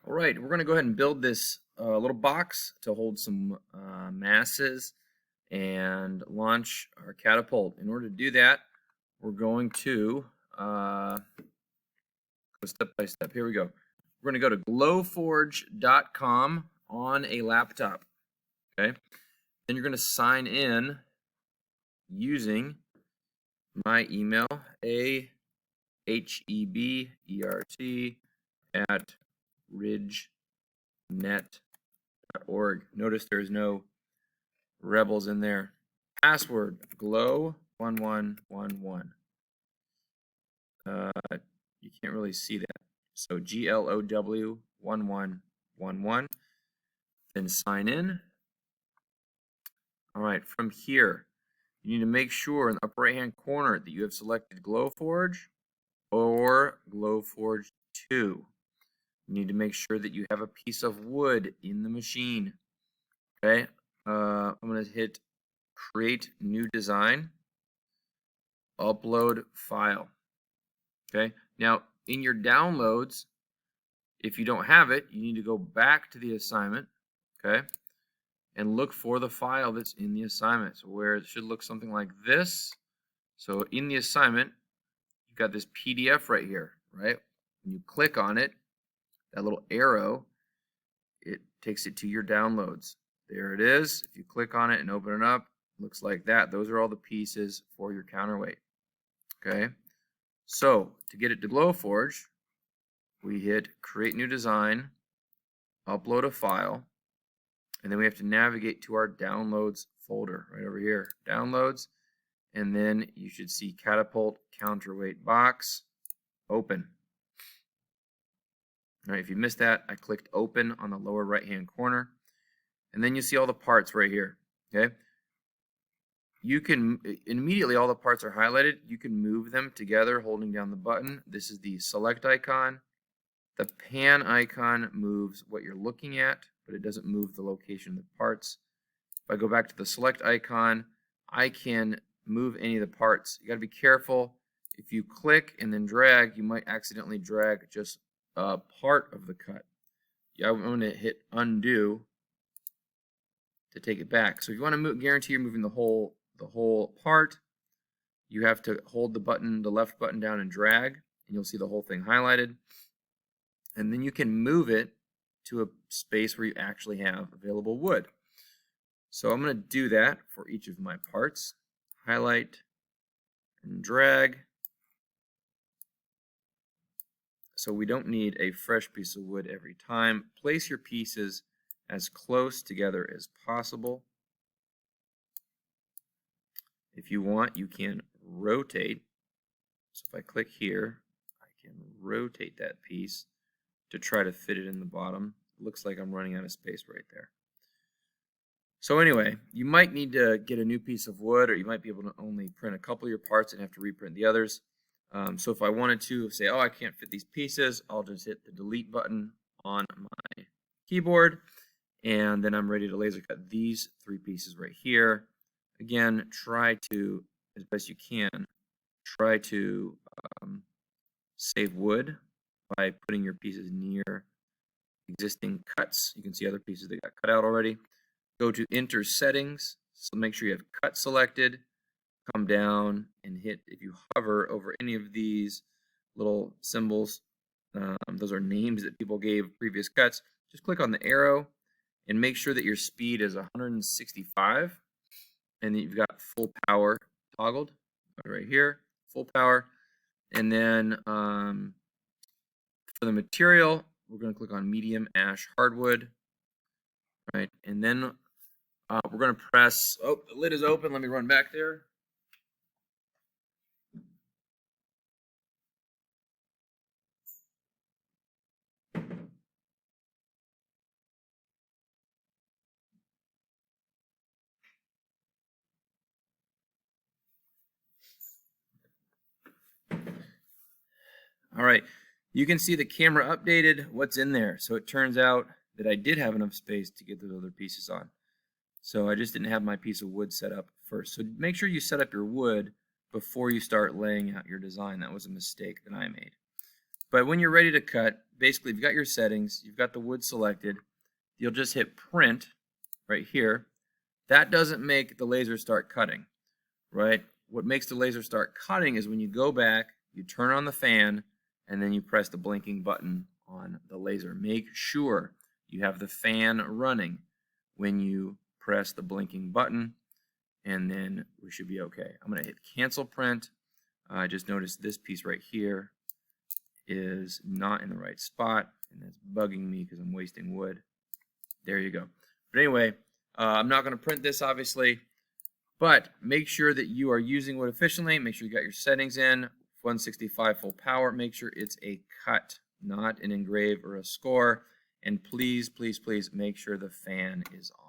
All right, we're going to go ahead and build this little box to hold some masses and launch our catapult. In order to do that, we're going to go step by step. Here we go. We're going to go to glowforge.com on a laptop. Okay. Then you're going to sign in using my email, ahebert@ridgenet.org. Notice there's no rebels in there. Password glow1111. You can't really see that. So GLOW1111. Then sign in. All right, from here, you need to make sure in the upper right hand corner that you have selected Glowforge or Glowforge 2. You need to make sure that you have a piece of wood in the machine. Okay, I'm going to hit Create New Design, Upload File. Okay, now in your downloads, if you don't have it, you need to go back to the assignment, okay, and look for the file that's in the assignment. So where it should look something like this. So in the assignment, you've got this PDF right here, right? When you click on it, that little arrow, it takes it to your downloads. There it is. If you click on it and open it up, it looks like that. Those are all the pieces for your counterweight. Okay. So to get it to Glowforge, we hit Create New Design, Upload a File, and then we have to navigate to our Downloads folder right over here. Downloads, and then you should see Catapult Counterweight Box, Open. All right, if you missed that, I clicked Open on the lower right-hand corner, and then you see all the parts right here. Okay. You can immediately, all the parts are highlighted. You can move them together holding down the button. This is the select icon. The pan icon moves what you're looking at, but it doesn't move the location of the parts. If I go back to the select icon, I can move any of the parts. You got to be careful. If you click and then drag, you might accidentally drag just a part of the cut. I'm going to hit undo to take it back. So if you want to guarantee you're moving the whole part, you have to hold the left button down and drag, and you'll see the whole thing highlighted. And then you can move it to a space where you actually have available wood. So I'm going to do that for each of my parts. Highlight and drag. So we don't need a fresh piece of wood every time. Place your pieces as close together as possible. If you want, you can rotate. So if I click here, I can rotate that piece to try to fit it in the bottom. It looks like I'm running out of space right there. So anyway, you might need to get a new piece of wood, or you might be able to only print a couple of your parts and have to reprint the others. So if I wanted to say, oh, I can't fit these pieces, I'll just hit the delete button on my keyboard, and then I'm ready to laser cut these 3 pieces right here. Again, try to, as best you can, try to save wood by putting your pieces near existing cuts. You can see other pieces that got cut out already. Go to Enter Settings, so make sure you have cut selected. Come down and hit, if you hover over any of these little symbols, those are names that people gave previous cuts, just click on the arrow and make sure that your speed is 165 and that you've got full power toggled right here, full power. And then for the material, we're going to click on medium ash hardwood, right? And then we're going to press, oh, the lid is open. Let me run back there. All right, you can see the camera updated, what's in there. So it turns out that I did have enough space to get those other pieces on. So I just didn't have my piece of wood set up first. So make sure you set up your wood before you start laying out your design. That was a mistake that I made. But when you're ready to cut, basically, you've got your settings, you've got the wood selected, you'll just hit print right here. That doesn't make the laser start cutting, right? What makes the laser start cutting is when you go back, you turn on the fan, and then you press the blinking button on the laser. Make sure you have the fan running when you press the blinking button, and then we should be okay. I'm going to hit cancel print. I just noticed this piece right here is not in the right spot, and it's bugging me because I'm wasting wood. There you go. But anyway, I'm not going to print this, obviously, but make sure that you are using wood efficiently. Make sure you got your settings in. 165 full power. Make sure it's a cut, not an engrave or a score. And please, please, please make sure the fan is on.